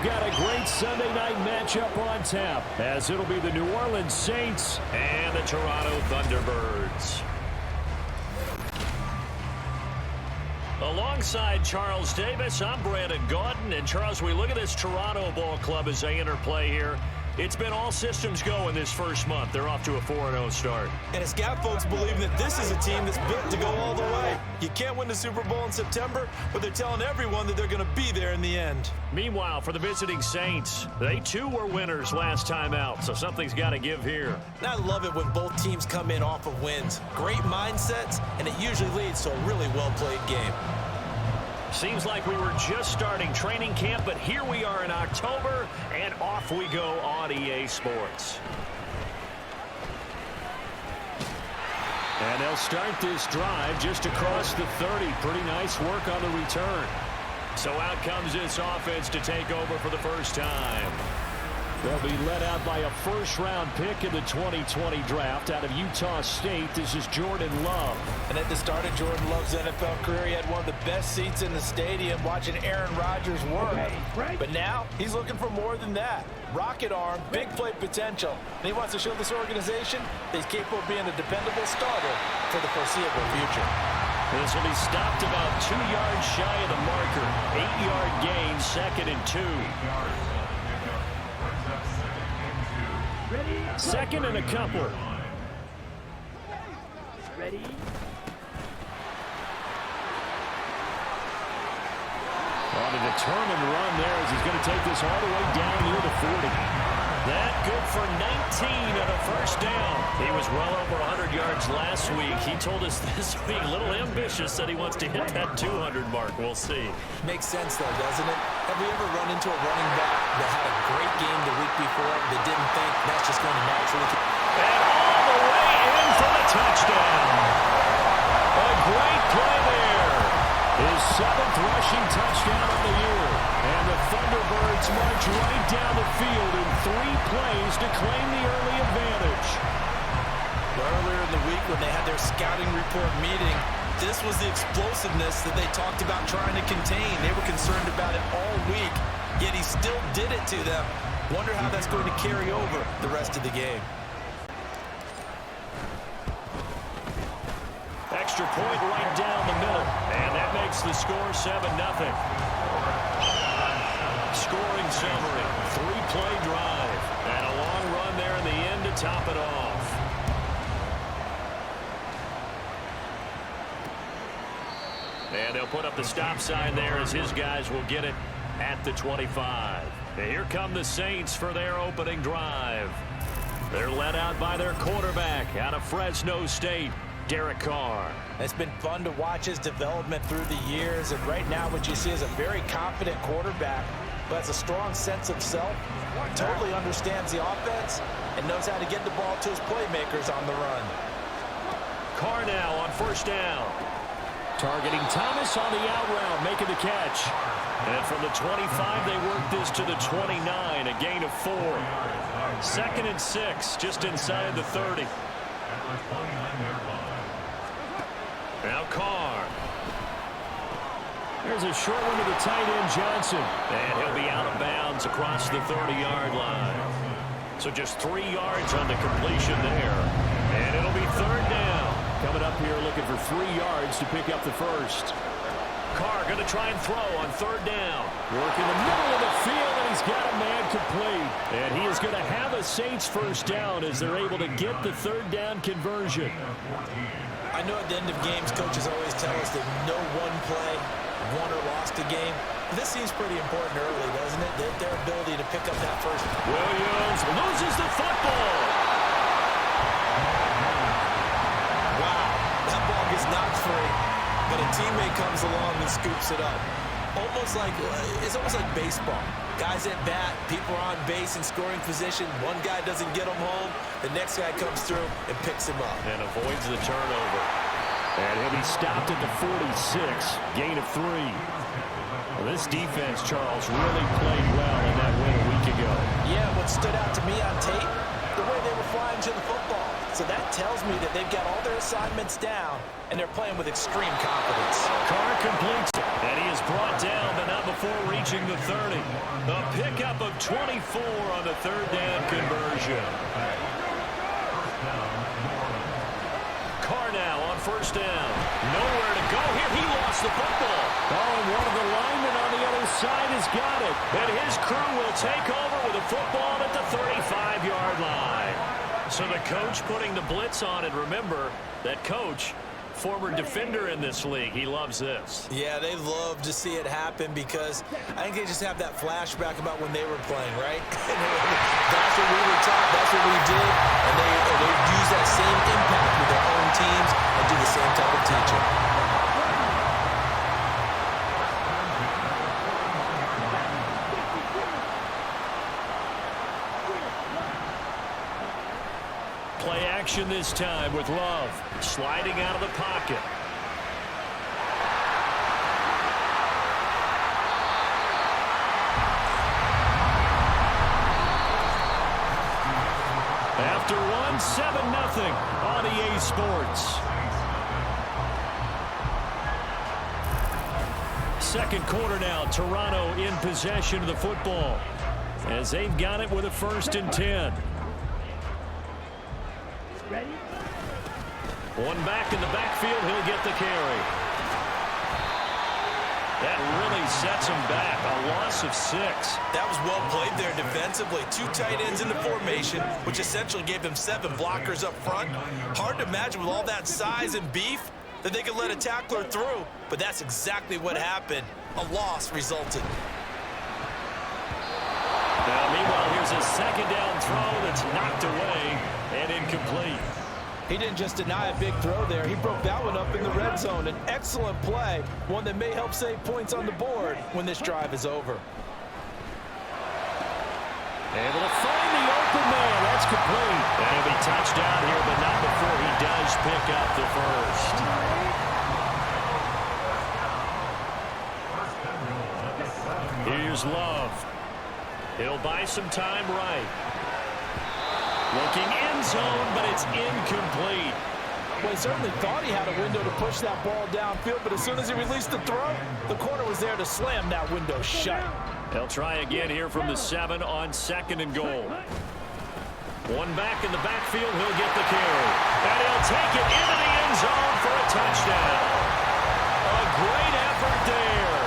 got a great Sunday night matchup on tap, as it'll be the New Orleans Saints and the Toronto Thunderbirds. Alongside Charles Davis, I'm Brandon Gaudin. And Charles, we look at this Toronto ball club as they interplay here. It's been all systems go in this first month. They're off to a 4-0 start. And it's got folks believing that this is a team that's built to go all the way. You can't win the Super Bowl in September, but they're telling everyone that they're going to be there in the end. Meanwhile, for the visiting Saints, they too were winners last time out, so something's got to give here. And I love it when both teams come in off of wins. Great mindsets, and it usually leads to a really well-played game. Seems like we were just starting training camp, but here we are in October, and off we go on EA Sports. And they'll start this drive just across the 30. Pretty nice work on the return. So out comes this offense to take over for the first time. They'll be led out by a first-round pick in the 2020 draft out of Utah State. This is Jordan Love. And at the start of Jordan Love's NFL career, he had one of the best seats in the stadium watching Aaron Rodgers work. But now he's looking for more than that. Rocket arm, big play potential. And he wants to show this organization that he's capable of being a dependable starter for the foreseeable future. This will be stopped about 2 yards shy of the marker. 8-yard gain, 2nd and 2. Second and a couple. Ready? On a determined run there as he's going to take this all the way down near the 40. That good for 19 and a first down. He was well over 100 yards last week. He told us this week, a little ambitious, that he wants to hit that 200 mark. We'll see. Makes sense, though, doesn't it? Have you ever run into a running back that had a great game the week before that didn't think that's just going to naturally... And all the way in for the touchdown. A great play there. His 7th rushing touchdown of the year. And the Thunderbirds march right down the field in 3 plays to claim the early advantage. Earlier in the week when they had their scouting report meeting, this was the explosiveness that they talked about trying to contain. They were concerned about it all week, yet he still did it to them. Wonder how that's going to carry over the rest of the game. Extra point right down the middle, and that makes the score 7-0. Scoring summary, 3-play drive, and a long run there in the end to top it off. And they'll put up the stop sign there as his guys will get it at the 25. And here come the Saints for their opening drive. They're led out by their quarterback out of Fresno State, Derek Carr. It's been fun to watch his development through the years, and right now what you see is a very confident quarterback who has a strong sense of self, totally understands the offense, and knows how to get the ball to his playmakers on the run. Carr now on first down. Targeting Thomas on the out route, making the catch. And from the 25, they work this to the 29, a gain of 4. 2nd and 6, just inside the 30. Now Carr. There's a short one to the tight end, Johnson. And he'll be out of bounds across the 30-yard line. So just 3 yards on the completion there. And it'll be 3rd down. Coming up here looking for 3 yards to pick up the first. Carr going to try and throw on 3rd down. Working the middle of the field, and he's got a man complete. And he is going to have a Saints first down as they're able to get the 3rd down conversion. I know at the end of games, coaches always tell us that no one play won or lost a game. This seems pretty important early, doesn't it? Their ability to pick up that first. Williams loses the football. Wow, that ball gets knocked free, but a teammate comes along and scoops it up. It's almost like baseball. Guys at bat, people are on base in scoring position. One guy doesn't get them home. The next guy comes through and picks him up. And avoids the turnover. And he'll be stopped at the 46. Gain of 3. Well, this defense, Charles, really played well in that win a week ago. Yeah, what stood out to me on tape, the way they were flying to the football. So that tells me that they've got all their assignments down, and they're playing with extreme confidence. Carr completes it, and he is brought down, but not before reaching the 30. A pickup of 24 on the third down conversion. Carr now on first down. Nowhere to go here. He lost the football. Oh, and one of the linemen on the other side has got it. And his crew will take over with a football at the 35-yard line. So the coach putting the blitz on it. Remember, that coach, former defender in this league. He loves this. Yeah, they love to see it happen because I think they just have that flashback about when they were playing, right? That's what we were taught. That's what we did. And they use that same impact with their own teams and do the same type of teaching. Play action this time with Love sliding out of the pocket. After one, 7-0 on EA Sports. Second quarter now, Toronto in possession of the football as they've got it with a 1st and 10. One back in the backfield, he'll get the carry. That really sets him back, a loss of 6. That was well played there defensively. 2 tight ends in the formation, which essentially gave them 7 blockers up front. Hard to imagine with all that size and beef that they could let a tackler through, but that's exactly what happened. A loss resulted. Now, meanwhile, here's a 2nd down throw that's knocked away and incomplete. He didn't just deny a big throw there. He broke that one up in the red zone. An excellent play, one that may help save points on the board when this drive is over. Able to find the open man. That's complete. And he'll be touchdown here, but not before he does pick up the first. Here's Love. He'll buy some time right. Looking end zone, but it's incomplete. Well, he certainly thought he had a window to push that ball downfield, but as soon as he released the throw, the corner was there to slam that window shut. They'll try again here from the 7 on 2nd and goal. One back in the backfield, he'll get the carry. And he'll take it into the end zone for a touchdown. A great effort there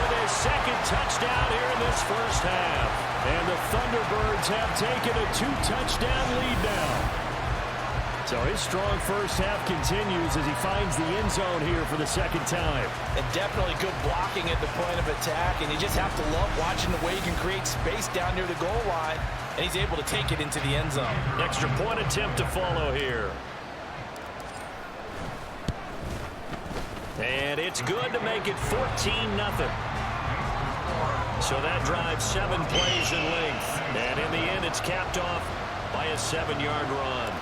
with his 2nd touchdown here in this first half. And the Thunderbirds have taken a 2-touchdown lead now. So his strong first half continues as he finds the end zone here for the 2nd time. And definitely good blocking at the point of attack, and you just have to love watching the way he can create space down near the goal line, and he's able to take it into the end zone. Extra point attempt to follow here. And it's good to make it 14-0. So that drives 7 plays in length. And in the end, it's capped off by a 7-yard run.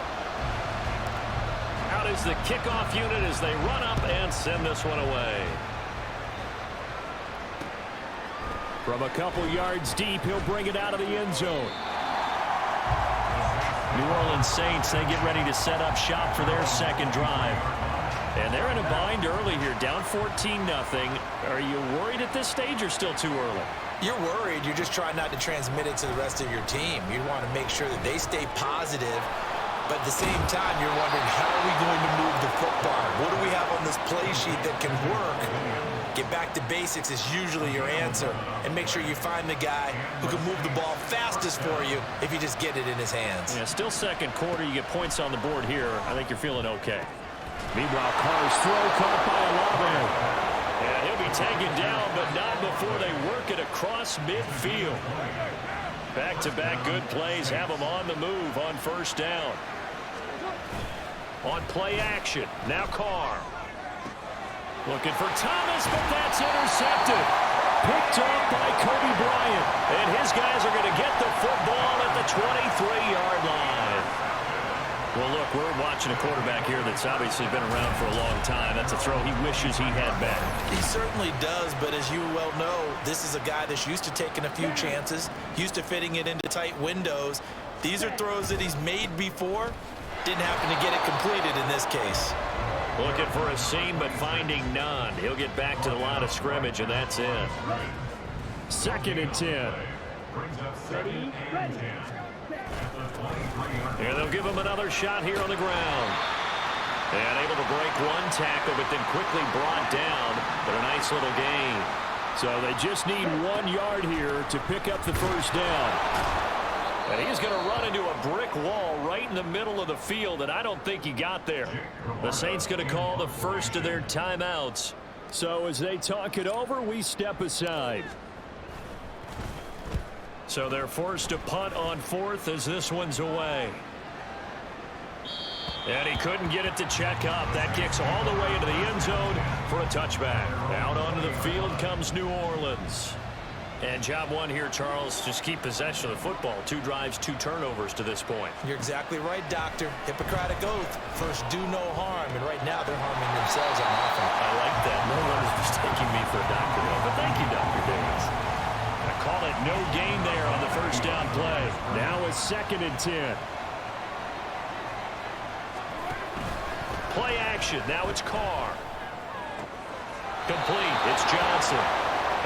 Out is the kickoff unit as they run up and send this one away. From a couple yards deep, he'll bring it out of the end zone. New Orleans Saints, they get ready to set up shop for their 2nd drive. And they're in a bind early here, down 14-0. Are you worried at this stage or still too early? You're worried. You're just trying not to transmit it to the rest of your team. You want to make sure that they stay positive, but at the same time, you're wondering, how are we going to move the football? What do we have on this play sheet that can work? Get back to basics is usually your answer, and make sure you find the guy who can move the ball fastest for you if you just get it in his hands. Yeah, still 2nd quarter. You get points on the board here. I think you're feeling okay. Meanwhile, Carr's throw caught by Alot. And he'll be taken down, but not before they work it across midfield. Back-to-back good plays have him on the move on 1st down. On play action, now Carr. Looking for Thomas, but that's intercepted. Picked off by Kobe Bryant. And his guys are going to get the football at the 23-yard line. Well, look, we're watching a quarterback here that's obviously been around for a long time. That's a throw he wishes he had back. He certainly does, but as you well know, this is a guy that's used to taking a few chances, used to fitting it into tight windows. These are throws that he's made before, Didn't happen to get it completed in this case. Looking for a seam, but finding none. He'll get back to the line of scrimmage, and that's it. 2nd and 10. And they'll give him another shot here on the ground. And able to break one tackle, but then quickly brought down. But a nice little gain. So they just need 1 yard here to pick up the first down. And he's going to run into a brick wall right in the middle of the field, and I don't think he got there. The Saints going to call the first of their timeouts. So as they talk it over, we step aside. So they're forced to punt on 4th as this one's away. And he couldn't get it to check up. That kicks all the way into the end zone for a touchback. Out onto the field comes New Orleans. And job one here, Charles, just keep possession of the football. 2 drives, 2 turnovers to this point. You're exactly right, Doctor. Hippocratic oath. First, do no harm. And right now, they're harming themselves on offense. I like that. No one is mistaking me for a doctor, though. But thank you, Dr. Davis. I call it no gain there on the first down play. Now a 2nd and 10. Play action. Now it's Carr. Complete. It's Johnson.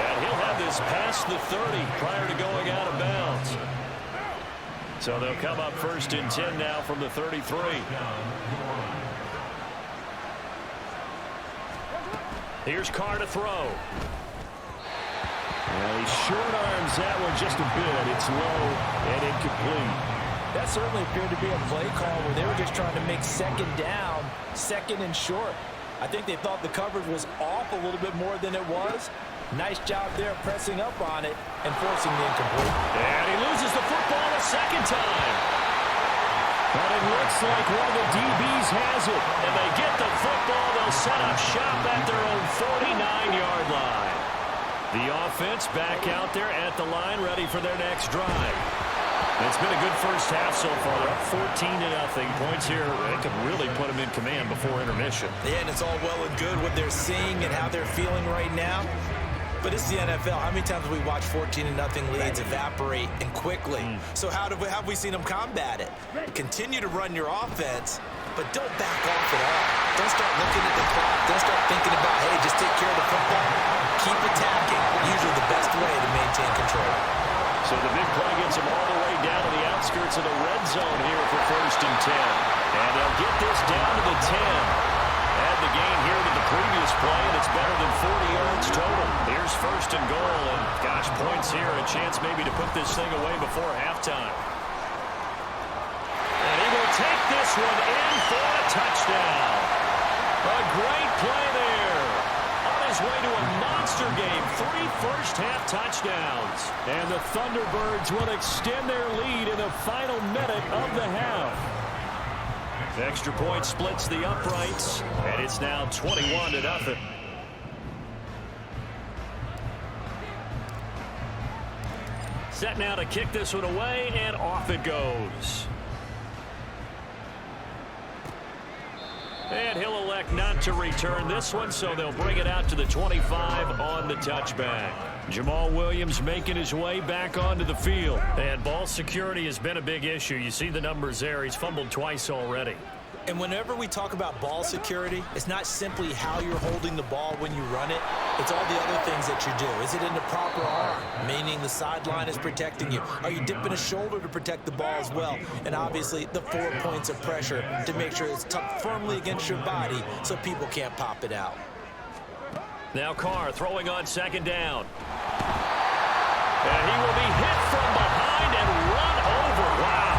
And he'll have this past the 30 prior to going out of bounds. So they'll come up 1st and 10 now from the 33. Here's Carr to throw. Well, he short arms that one just a bit. It's low and incomplete. That certainly appeared to be a play call where they were just trying to make 2nd down, 2nd and short. I think they thought the coverage was off a little bit more than it was. Nice job there pressing up on it and forcing the incomplete. And he loses the football a 2nd time. But it looks like one of the DBs has it. And they get the football. They'll set up shop at their own 49-yard line. The offense back out there at the line, ready for their next drive. It's been a good first half so far. They're up 14-0. Points here. They could really put them in command before intermission. Yeah, and it's all well and good what they're seeing and how they're feeling right now. But it's the NFL. How many times have we watched 14-0 leads evaporate and quickly? So how have we seen them combat it? Continue to run your offense, but don't back off at all. Don't start looking at the clock. Don't start thinking about, hey, just take care of the football. Keep attacking. Usually the best way to maintain control. So the big play gets them all the way down to the outskirts of the red zone here for 1st and 10. And they'll get this down to the 10. Add the gain here to the previous play, and it's better than 40 yards total. Here's 1st and goal, and gosh, points here. A chance maybe to put this thing away before halftime. And he will take this one in for a touchdown. A great play there. On his way to a monster game. 3 first-half touchdowns. And the Thunderbirds will extend their lead in the final minute of the half. Extra point splits the uprights, and it's now 21-0. Set now to kick this one away, and off it goes. And he'll elect not to return this one, so they'll bring it out to the 25 on the touchback. Jamal Williams making his way back onto the field. And ball security has been a big issue. You see the numbers there. He's fumbled twice already. And whenever we talk about ball security, it's not simply how you're holding the ball when you run it. It's all the other things that you do. Is it in the proper arm, meaning the sideline is protecting you? Are you dipping a shoulder to protect the ball as well? And obviously, the 4 points of pressure to make sure it's tucked firmly against your body so people can't pop it out. Now Carr throwing on 2nd down. And he will be hit from behind and run over. Wow.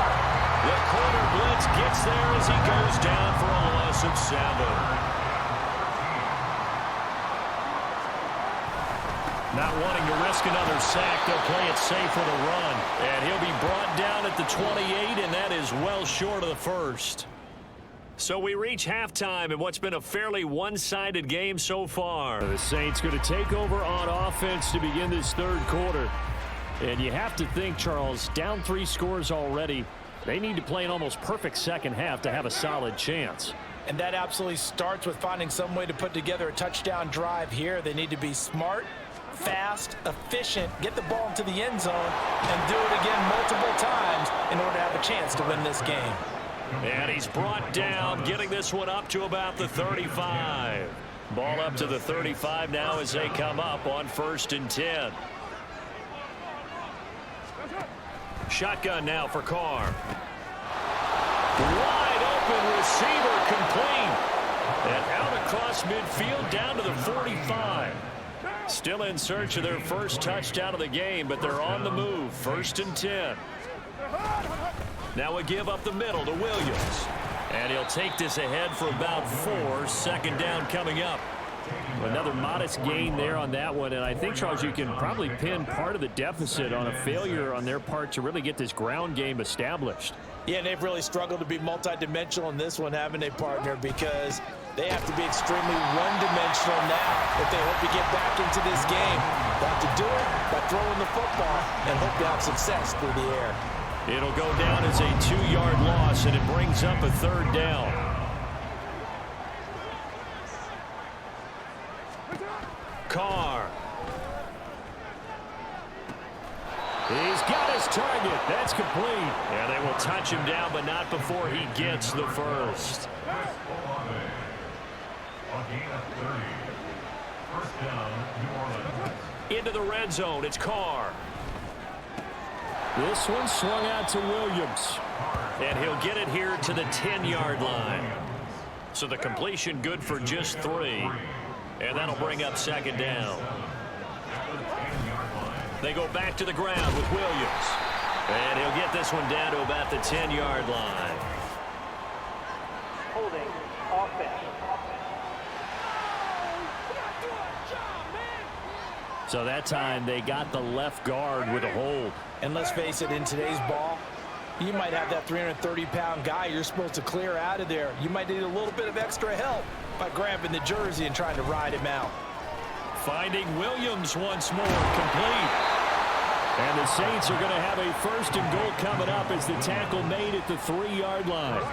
The corner blitz gets there as he goes down for a loss of 7. Not wanting to risk another sack, they'll play it safe with a run. And he'll be brought down at the 28, and that is well short of the first. So we reach halftime in what's been a fairly one-sided game so far. The Saints going to take over on offense to begin this 3rd quarter. And you have to think, Charles, down 3 scores already. They need to play an almost perfect second half to have a solid chance. And that absolutely starts with finding some way to put together a touchdown drive here. They need to be smart, fast, efficient, get the ball into the end zone, and do it again multiple times in order to have a chance to win this game. And he's brought down, getting this one up to about the 35. Ball up to the 35 now as they come up on 1st and 10. Shotgun now for Carr. Wide open receiver complete. And out across midfield down to the 45. Still in search of their first touchdown of the game, but they're on the move. 1st and 10. Now a give up the middle to Williams. And he'll take this ahead for about 4. 2nd down coming up. Another modest gain there on that one, and I think, Charles, you can probably pin part of the deficit on a failure on their part to really get this ground game established. Yeah, and they've really struggled to be multidimensional in this one, haven't they, partner? Because they have to be extremely one-dimensional now if they hope to get back into this game. They have to do it by throwing the football and hope to have success through the air. It'll go down as a 2-yard loss, and it brings up a 3rd down. Carr. He's got his target. That's complete. And they will touch him down, but not before he gets the first. Into the red zone, it's Carr. This one swung out to Williams. And he'll get it here to the 10-yard line. So the completion good for just 3. And that'll bring up 2nd down. They go back to the ground with Williams. And he'll get this one down to about the 10-yard line. Holding offense. So that time they got the left guard with a hold. And let's face it, in today's ball, you might have that 330-pound guy you're supposed to clear out of there. You might need a little bit of extra help by grabbing the jersey and trying to ride him out. Finding Williams once more, complete. And the Saints are going to have a 1st and goal coming up as the tackle made at the 3-yard line.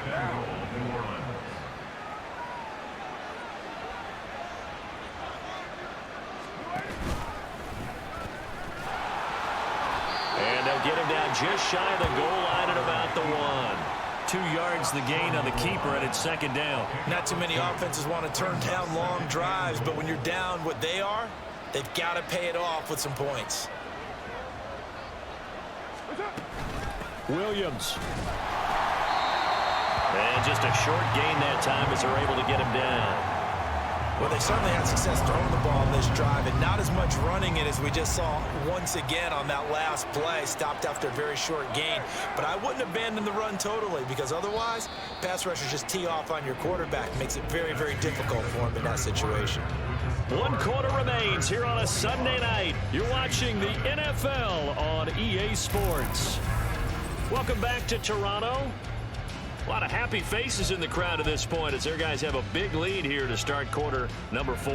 And they'll get him down just shy of the goal line at about the 1. 2 yards the gain on the keeper, and it's 2nd down. Not too many offenses want to turn down long drives, but when you're down what they are, they've got to pay it off with some points. Williams. And just a short gain that time as they're able to get him down. Well, they certainly had success throwing the ball in this drive, and not as much running it as we just saw once again on that last play. Stopped after a very short gain. But I wouldn't abandon the run totally, because otherwise, pass rushers just tee off on your quarterback. Makes it very, very difficult for him in that situation. 1 quarter remains here on a Sunday night. You're watching the NFL on EA Sports. Welcome back to Toronto. A lot of happy faces in the crowd at this point as their guys have a big lead here to start quarter number 4.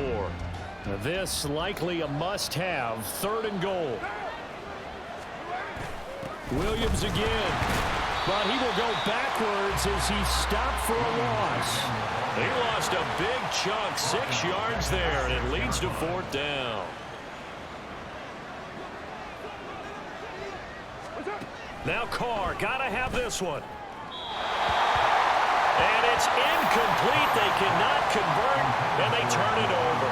Now this likely a must-have. 3rd and goal. Williams again. But he will go backwards as he stopped for a loss. He lost a big chunk, 6 yards there, and it leads to 4th down. Now Carr, gotta have this one. And it's incomplete. They cannot convert, and they turn it over.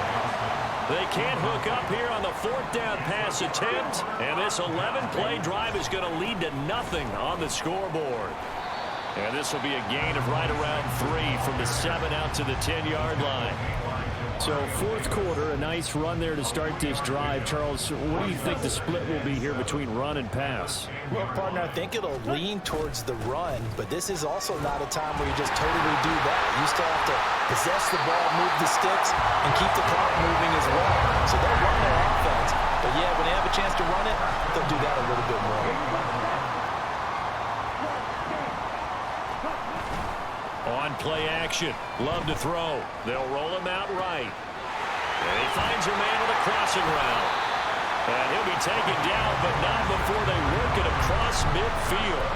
They can't hook up here on the 4th down pass attempt, and this 11-play drive is going to lead to nothing on the scoreboard. And this will be a gain of right around 3 from the 7 out to the 10-yard line. So 4th quarter, a nice run there to start this drive. Charles, what do you think the split will be here between run and pass? Well, partner, I think it'll lean towards the run, but this is also not a time where you just totally do that. You still have to possess the ball, move the sticks, and keep the clock moving as well. So they'll run their offense, but yeah, when they have a chance to run it, they'll do that a little bit more. On play action, love to throw. They'll roll him out right. And he finds a man with a crossing route. And he'll be taken down, but not before they work it across midfield.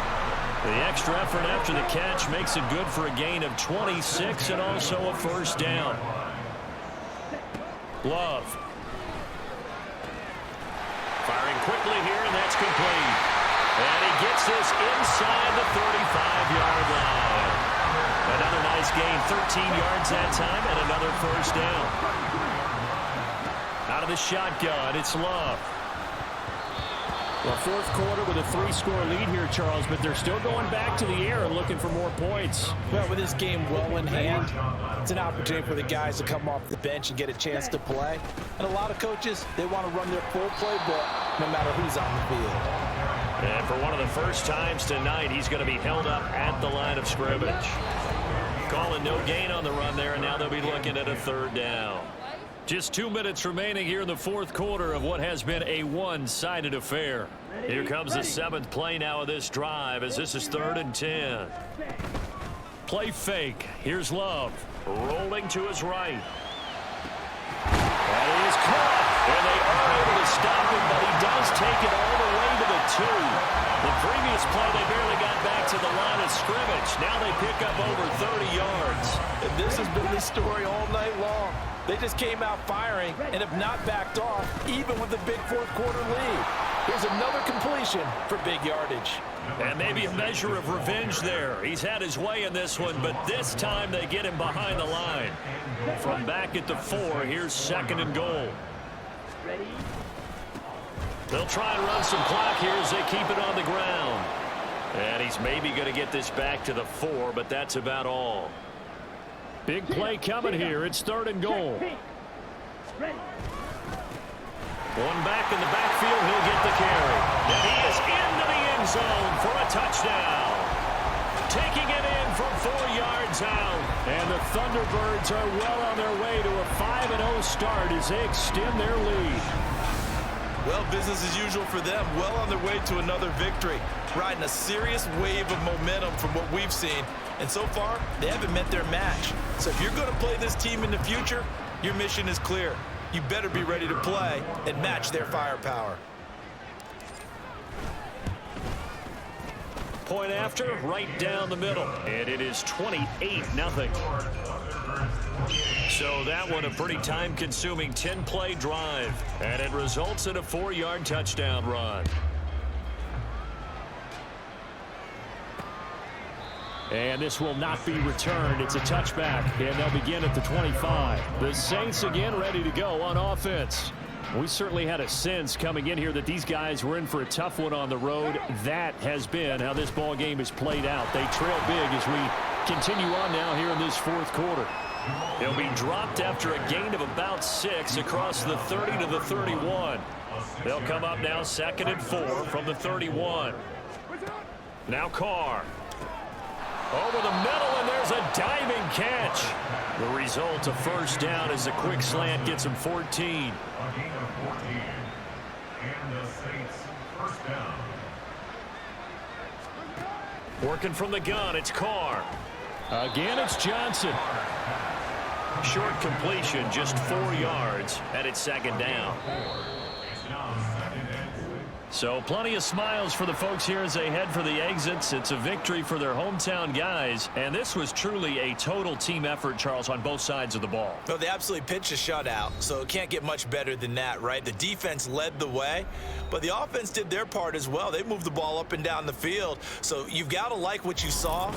The extra effort after the catch makes it good for a gain of 26 and also a 1st down. Love. Firing quickly here, and that's complete. And he gets this inside the 35-yard line. has gained 13 yards that time and another first down. Out of the shotgun, it's Love. Well, fourth quarter with a 3-score lead here, Charles, but they're still going back to the air and looking for more points. Well, with this game well in hand, it's an opportunity for the guys to come off the bench and get a chance to play. And a lot of coaches, they want to run their full playbook no matter who's on the field. And for one of the first times tonight, he's going to be held up at the line of scrimmage. Calling no gain on the run there, and now they'll be looking at a third down. Just 2 minutes remaining here in the fourth quarter of what has been a one-sided affair. Here comes the 7th play now of this drive as this is 3rd and 10. Play fake. Here's Love. Rolling to his right. And he is caught. And they are able to stop him, but he does take it all the way to the 2. The previous play, they barely got back to the line of scrimmage. Now they pick up over 30 yards. And this has been the story all night long. They just came out firing and have not backed off, even with the big fourth quarter lead. Here's another completion for big yardage. And maybe a measure of revenge there. He's had his way in this one, but this time they get him behind the line. From back at the 4, here's 2nd and goal. They'll try and run some clock here as they keep it on the ground. And he's maybe going to get this back to the 4, but that's about all. Big play coming here. It's 3rd and goal. One back in the backfield. He'll get the carry. And he is into the end zone for a touchdown. Taking it in from 4 yards out. And the Thunderbirds are well on their way to a 5-0 start as they extend their lead. Well, business as usual for them. Well on their way to another victory. Riding a serious wave of momentum from what we've seen. And so far, they haven't met their match. So if you're going to play this team in the future, your mission is clear. You better be ready to play and match their firepower. Point after, right down the middle. And it is 28-0. So that one a pretty time-consuming 10-play drive. And it results in a 4-yard touchdown run. And this will not be returned. It's a touchback, and they'll begin at the 25. The Saints again ready to go on offense. We certainly had a sense coming in here that these guys were in for a tough one on the road. That has been how this ball game has played out. They trail big as we continue on now here in this fourth quarter. He'll be dropped after a gain of about 6 across the 30 to the 31. They'll come up now 2nd and 4 from the 31. Now Carr. Over the middle, and there's a diving catch. The result, a first down as a quick slant gets him 14. Working from the gun, it's Carr. Again, it's Johnson. Short completion, just 4 yards, and it's 2nd down. So plenty of smiles for the folks here as they head for the exits. It's a victory for their hometown guys. And this was truly a total team effort, Charles, on both sides of the ball. Well, they absolutely pitched a shutout, so it can't get much better than that, right? The defense led the way, but the offense did their part as well. They moved the ball up and down the field. So you've got to like what you saw.